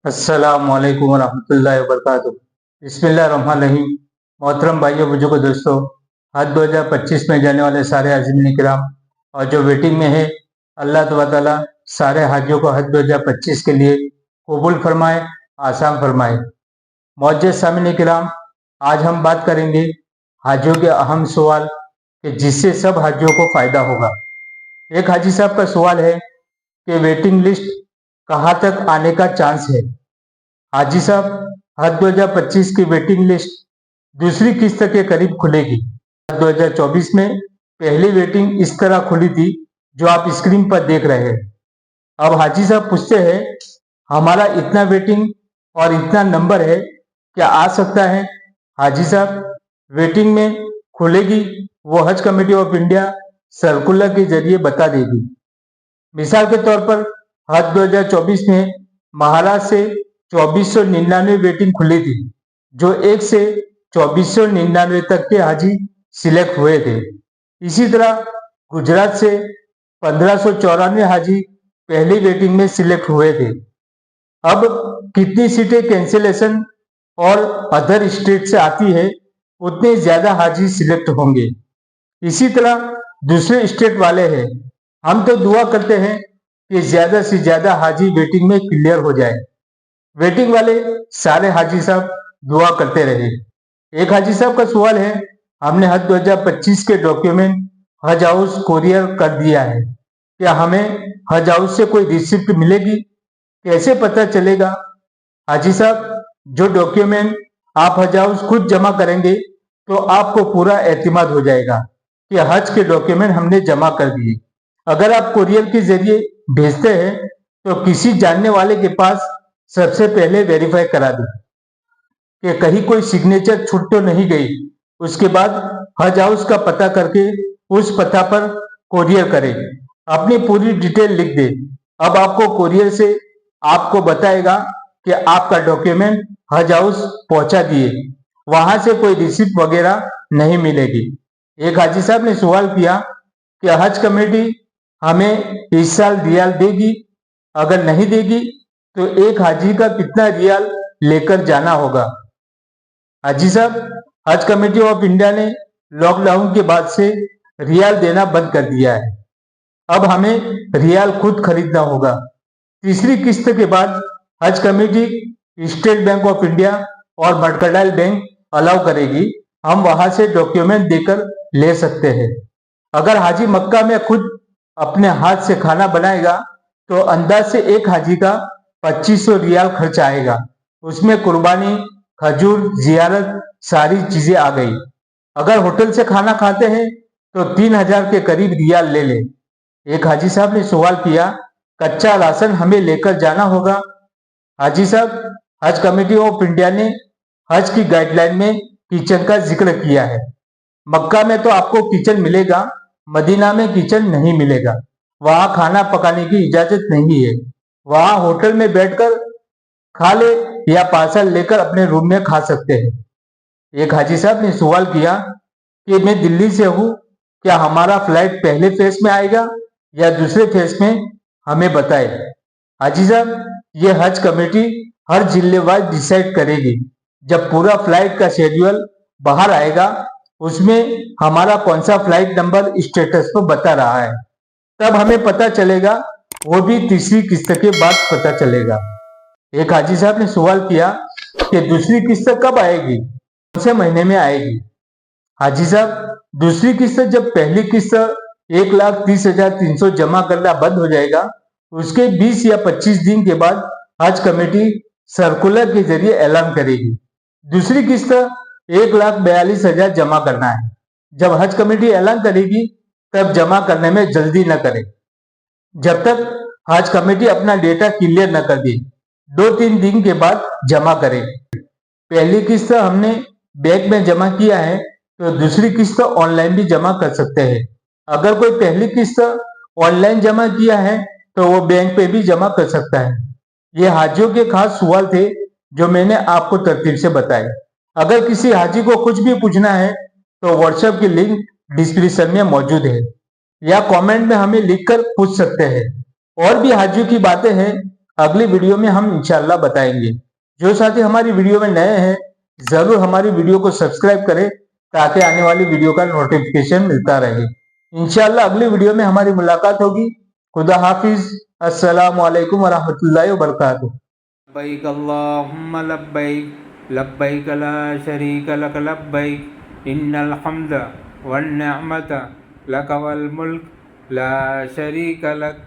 अस्सलामुअलैकुम वरहमतुल्लाहि वबरकातुहू। बिस्मिल्लाहिर्रहमानिर्रहीम। मोहतरम भाइयों बुजुर्गों दोस्तों, हज 2025 में जाने वाले सारे हाजिरीन किराम और जो वेटिंग में है, अल्लाह तबारक ताला सारे हाजियों को हज 2025 के लिए कबूल फरमाए, आसान फरमाए। मुअज्जज़ सामीन किराम, आज हम बात करेंगे हाजियों के अहम सवाल कि जिससे सब हाजियों को फायदा होगा। एक हाजी साहब का सवाल है कि वेटिंग लिस्ट कहाँ तक आने का चांस है। हाजी साहब, हज 2025 की वेटिंग लिस्ट दूसरी किस्त के करीब खुलेगी। 2024 में पहली वेटिंग इस तरह खुली थी जो आप स्क्रीन पर देख रहे हैं। अब हाजी साहब पूछते हैं, हमारा इतना वेटिंग और इतना नंबर है, क्या आ सकता है? हाजी साहब, वेटिंग में खुलेगी वो हज कमेटी ऑफ इंडिया सर्कुलर के जरिए बता देगी। मिसाल के तौर पर हज 2024 में महाराष्ट्र से 2499 वेटिंग खुली थी, जो 1 से 2499 तक के हाजी सिलेक्ट हुए थे। इसी तरह गुजरात से 1594 हाजी पहली वेटिंग में सिलेक्ट हुए थे। अब कितनी सीटें कैंसिलेशन और अदर स्टेट से आती है, उतने ज्यादा हाजी सिलेक्ट होंगे। इसी तरह दूसरे स्टेट वाले हैं, हम तो दुआ करते हैं कि ज्यादा से ज्यादा हाजी वेटिंग में क्लियर हो जाए। वेटिंग वाले सारे हाजी साहब दुआ करते रहे। एक हाजी साहब का सवाल है, हमने हज 2025 के डॉक्यूमेंट हज हाउस कोरियर कर दिया है, क्या हमें हज हाउस से कोई रिसिप्ट मिलेगी? कैसे पता चलेगा? हाजी साहब, जो डॉक्यूमेंट आप हज हाउस खुद जमा करेंगे तो आपको पूरा एतमाद हो जाएगा कि हज के डॉक्यूमेंट हमने जमा कर दिए। अगर आप कोरियर के जरिए भेजते हैं तो किसी जानने वाले के पास सबसे पहले वेरीफाई करा दें कि कहीं कोई सिग्नेचर छूट तो नहीं गई। उसके बाद हज हाउस का पता करके उस पता पर कोरियर करें, अपनी पूरी डिटेल लिख दे। अब आपको कोरियर से आपको बताएगा कि आपका डॉक्यूमेंट हज हाउस पहुंचा दिए, वहां से कोई रिसिप्ट वगैरह नहीं मिलेगी। एक हाजी साहब ने सवाल किया कि हज कमेटी हमें इस साल रियाल देगी? अगर नहीं देगी तो एक हाजी का कितना रियाल लेकर जाना होगा? हाजी साहब, हज कमेटी ऑफ इंडिया ने लॉकडाउन के बाद से रियाल देना बंद कर दिया है। अब हमें रियाल खुद खरीदना होगा। तीसरी किस्त के बाद हज committee state bank of India और मर्केंटाइल बैंक अलाउ करेगी, हम वहां से डॉक्यूमेंट देकर ले सकते हैं। अगर हाजी मक्का में खुद अपने हाथ से खाना बनाएगा तो अंदाज से एक हाजी का 2500 रियाल खर्च आएगा। उसमें कुर्बानी, खजूर, जियारत सारी चीजें आ गई। अगर होटल से खाना खाते हैं तो 3000 के करीब रियाल ले लें। एक हाजी साहब ने सवाल किया, कच्चा राशन हमें लेकर जाना होगा? हाजी साहब, हज कमेटी ऑफ इंडिया ने हज की गाइडलाइन में किचन का जिक्र किया है। मक्का में तो आपको किचन मिलेगा, मदीना में किचन नहीं मिलेगा। वहां खाना पकाने की इजाजत नहीं है। वहां होटल में बैठकर खा ले या पार्सल लेकर अपने रूम में खा सकते हैं। एक हाजी साहब ने सवाल किया कि मैं दिल्ली से हूँ, क्या हमारा फ्लाइट पहले फेज में आएगा या दूसरे फेज में? हमें बताए। हाजी साहब, ये हज कमेटी हर जिले वाइज डिसाइड करेगी। जब पूरा फ्लाइट का शेड्यूल बाहर आएगा, उसमें हमारा कौन सा फ्लाइट नंबर स्टेटस पर बता रहा है, तब हमें पता चलेगा। वो भी तीसरी किस्त के बाद पता चलेगा। एक हाजी साहब ने सवाल किया कि दूसरी किस्त कब आएगी, कौन से महीने में आएगी? हाजी साहब, दूसरी किस्त जब पहली किस्त 1,30,300 जमा करना बंद हो जाएगा, उसके 20 या 25 दिन के बाद हज कमेटी सर्कुलर के जरिए ऐलान करेगी। दूसरी किस्त 1,42,000 जमा करना है। जब हज कमेटी ऐलान करेगी तब जमा करने में जल्दी न करें, जब तक हज कमेटी अपना डेटा क्लियर न कर दे। 2-3 दिन के बाद जमा करें। पहली किस्त हमने बैंक में जमा किया है तो दूसरी किस्त ऑनलाइन भी जमा कर सकते हैं। अगर कोई पहली किस्त ऑनलाइन जमा किया है तो वो बैंक पे भी जमा कर सकता है। ये हाजियों के खास सवाल थे जो मैंने आपको तरतीब से बताए। अगर किसी हाजी को कुछ भी पूछना है तो व्हाट्सएप की लिंक डिस्क्रिप्शन में मौजूद है या कमेंट में हमें लिखकर पूछ सकते हैं। और भी हाजियों की बातें हैं, अगली वीडियो में हम इंशाल्लाह बताएंगे। जो साथी हमारी वीडियो में नए हैं जरूर हमारी वीडियो को सब्सक्राइब करें ताकि आने वाली वीडियो का नोटिफिकेशन मिलता रहे। इंशाल्लाह अगली वीडियो में हमारी मुलाकात होगी। खुदा हाफिज। अस्सलामु अलैकुम वरहमतुल्लाहि वबरकातुहू। लब्बैक अल्लाहुम्मा लब्बैक लब्बैक ला शरीक लक लब्बैक इन्नल हम्द वन निअमत लक वल मुल्क ला शरीक लक